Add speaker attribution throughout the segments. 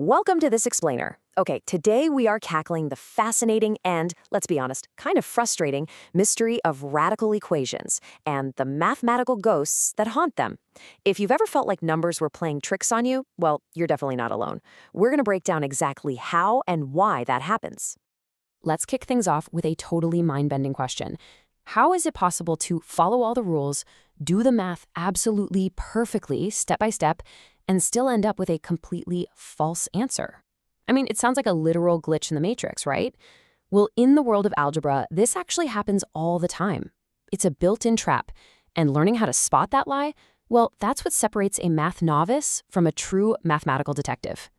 Speaker 1: Welcome to This Explainer. Okay, today we are tackling the fascinating and, let's be honest, kind of frustrating mystery of radical equations and the mathematical ghosts that haunt them. If you've ever felt like numbers were playing tricks on you, well, you're definitely not alone. We're going to break down exactly how and why that happens.
Speaker 2: Let's kick things off with a totally mind-bending question. How is it possible to follow all the rules, do the math absolutely perfectly, step by step, and still end up with a completely false answer? I mean, it sounds like a literal glitch in the matrix, right? Well, in the world of algebra, this actually happens all the time. It's a built-in trap, and learning how to spot that lie, well, that's what separates a math novice from a true mathematical detective.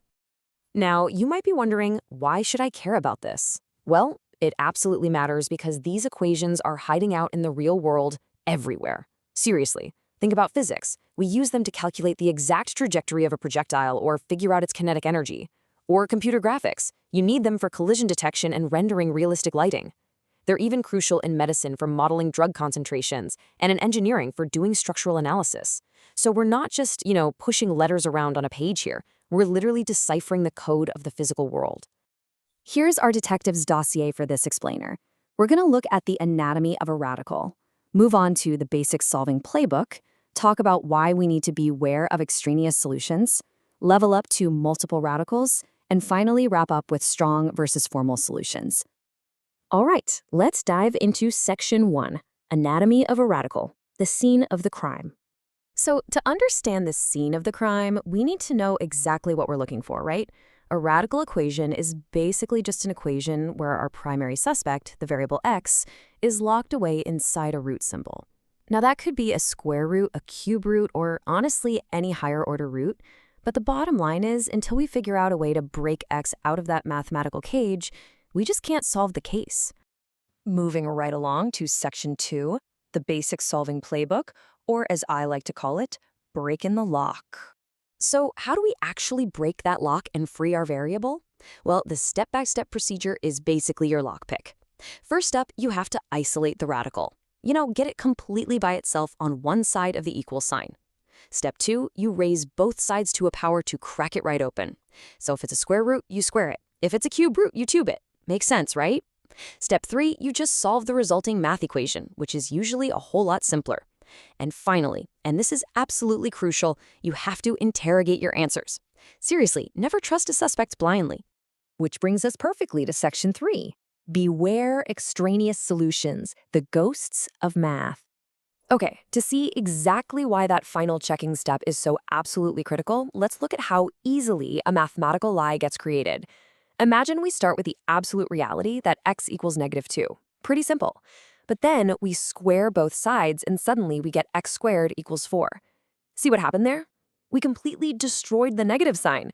Speaker 1: Now, you might be wondering, why should I care about this? Well, it absolutely matters because these equations are hiding out in the real world everywhere. Seriously, think about physics. We use them to calculate the exact trajectory of a projectile or figure out its kinetic energy. Or computer graphics. You need them for collision detection and rendering realistic lighting. They're even crucial in medicine for modeling drug concentrations and in engineering for doing structural analysis. So we're not just, pushing letters around on a page here. We're literally deciphering the code of the physical world. Here's our detective's dossier for this explainer. We're going to look at the anatomy of a radical, move on to the basic solving playbook, talk about why we need to be aware of extraneous solutions, level up to multiple radicals, and finally wrap up with strong versus formal solutions. All right, let's dive into Section 1, Anatomy of a Radical, the scene of the crime. So to understand the scene of the crime, we need to know exactly what we're looking for, right? A radical equation is basically just an equation where our primary suspect, the variable x, is locked away inside a root symbol. Now that could be a square root, a cube root, or honestly any higher order root. But the bottom line is, until we figure out a way to break x out of that mathematical cage, we just can't solve the case. Moving right along to Section 2, the basic solving playbook, or as I like to call it, breaking the lock. So how do we actually break that lock and free our variable? Well, the step-by-step procedure is basically your lockpick. First up, you have to isolate the radical. Get it completely by itself on one side of the equal sign. Step 2, you raise both sides to a power to crack it right open. So if it's a square root, you square it. If it's a cube root, you tube it. Makes sense, right? Step 3, you just solve the resulting math equation, which is usually a whole lot simpler. And finally, and this is absolutely crucial, you have to interrogate your answers. Seriously, never trust a suspect blindly. Which brings us perfectly to Section 3. Beware extraneous solutions, the ghosts of math. Okay, to see exactly why that final checking step is so absolutely critical, let's look at how easily a mathematical lie gets created. Imagine we start with the absolute reality that x equals -2. Pretty simple. But then we square both sides and suddenly we get x squared equals 4. See what happened there? We completely destroyed the negative sign.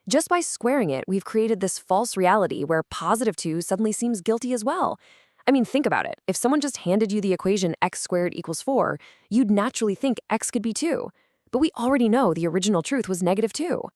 Speaker 1: Just by squaring it, we've created this false reality where +2 suddenly seems guilty as well. I mean, think about it. If someone just handed you the equation x squared equals 4, you'd naturally think x could be 2. But we already know the original truth was -2.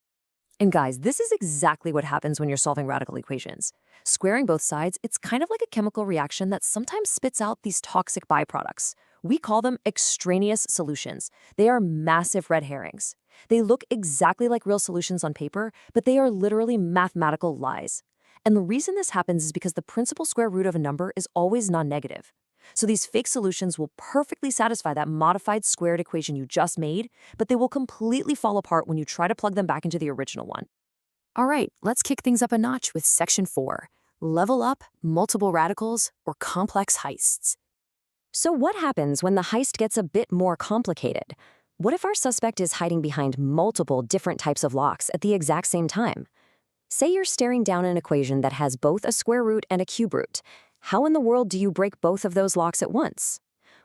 Speaker 1: And guys, this is exactly what happens when you're solving radical equations. Squaring both sides, it's kind of like a chemical reaction that sometimes spits out these toxic byproducts. We call them extraneous solutions. They are massive red herrings. They look exactly like real solutions on paper, but they are literally mathematical lies. And the reason this happens is because the principal square root of a number is always non-negative. So these fake solutions will perfectly satisfy that modified squared equation you just made, but they will completely fall apart when you try to plug them back into the original one. All right, let's kick things up a notch with Section 4, level up, multiple radicals, or complex heists. So what happens when the heist gets a bit more complicated? What if our suspect is hiding behind multiple different types of locks at the exact same time? Say you're staring down an equation that has both a square root and a cube root. How in the world do you break both of those locks at once?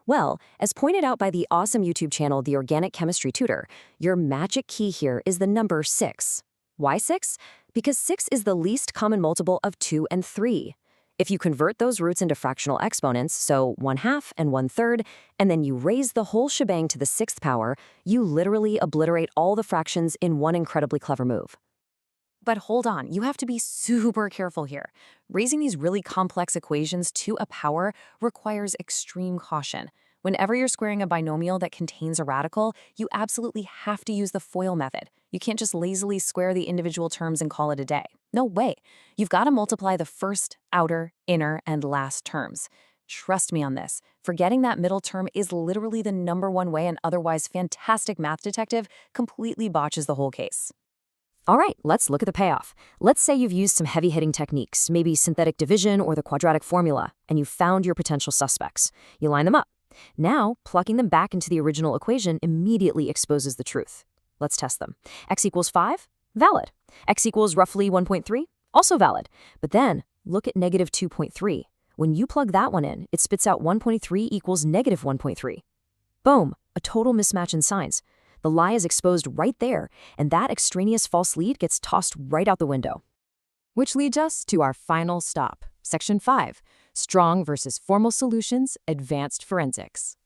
Speaker 1: Well, as pointed out by the awesome YouTube channel, The Organic Chemistry Tutor, your magic key here is the number 6. Why 6? Because 6 is the least common multiple of 2 and 3. If you convert those roots into fractional exponents, so 1/2 and 1/3, and then you raise the whole shebang to the 6th power, you literally obliterate all the fractions in one incredibly clever move. But hold on, you have to be super careful here. Raising these really complex equations to a power requires extreme caution. Whenever you're squaring a binomial that contains a radical, you absolutely have to use the FOIL method. You can't just lazily square the individual terms and call it a day. No way. You've got to multiply the first, outer, inner, and last terms. Trust me on this. Forgetting that middle term is literally the #1 way an otherwise fantastic math detective completely botches the whole case.
Speaker 2: All right, let's look at the payoff. Let's say you've used some heavy-hitting techniques, maybe synthetic division or the quadratic formula, and you've found your potential suspects. You line them up. Now, plugging them back into the original equation immediately exposes the truth. Let's test them. X equals 5? Valid. X equals roughly 1.3? Also valid. But then, look at negative 2.3. When you plug that one in, it spits out 1.3 equals negative 1.3. Boom, a total mismatch in signs. The lie is exposed right there, and that extraneous false lead gets tossed right out the window.
Speaker 1: Which leads us to our final stop, Section 5, Strong versus Formal Solutions, Advanced Forensics.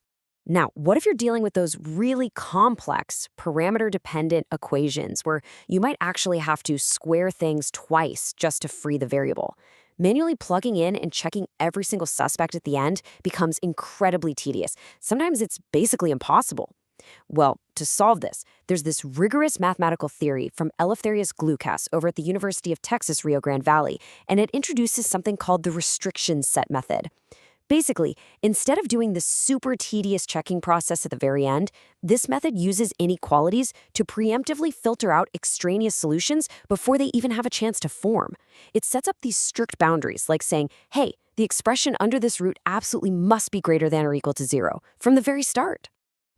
Speaker 2: Now, what if you're dealing with those really complex, parameter-dependent equations where you might actually have to square things twice just to free the variable? Manually plugging in and checking every single suspect at the end becomes incredibly tedious. Sometimes it's basically impossible. Well, to solve this, there's this rigorous mathematical theory from Eleftherios Gloukas over at the University of Texas, Rio Grande Valley, and it introduces something called the restriction set method. Basically, instead of doing the super tedious checking process at the very end, this method uses inequalities to preemptively filter out extraneous solutions before they even have a chance to form. It sets up these strict boundaries, like saying, hey, the expression under this root absolutely must be greater than or equal to 0 from the very start.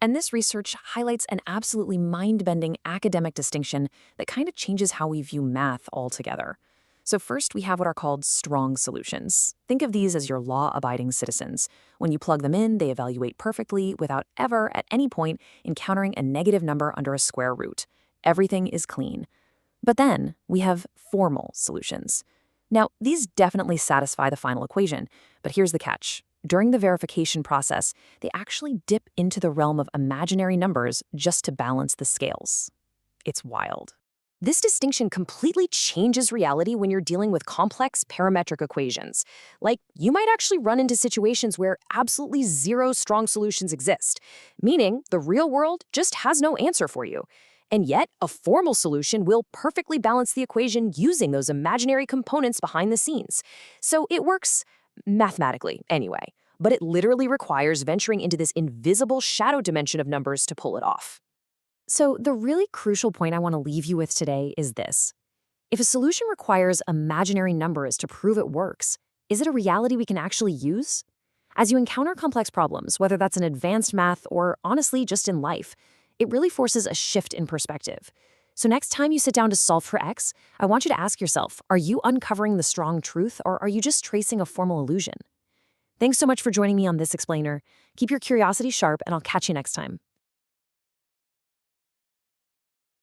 Speaker 1: And this research highlights an absolutely mind-bending academic distinction that kind of changes how we view math altogether. So first, we have what are called strong solutions. Think of these as your law-abiding citizens. When you plug them in, they evaluate perfectly without ever, at any point, encountering a negative number under a square root. Everything is clean. But then, we have formal solutions. Now, these definitely satisfy the final equation, but here's the catch. During the verification process, they actually dip into the realm of imaginary numbers just to balance the scales. It's wild.
Speaker 2: This distinction completely changes reality when you're dealing with complex parametric equations. Like, you might actually run into situations where absolutely 0 strong solutions exist, meaning the real world just has no answer for you. And yet, a formal solution will perfectly balance the equation using those imaginary components behind the scenes. So it works mathematically, anyway, but it literally requires venturing into this invisible shadow dimension of numbers to pull it off. So the really crucial point I want to leave you with today is this. If a solution requires imaginary numbers to prove it works, is it a reality we can actually use? As you encounter complex problems, whether that's in advanced math or honestly just in life, it really forces a shift in perspective. So next time you sit down to solve for X, I want you to ask yourself, are you uncovering the strong truth or are you just tracing a formal illusion? Thanks so much for joining me on This Explainer. Keep your curiosity sharp and I'll catch you next time.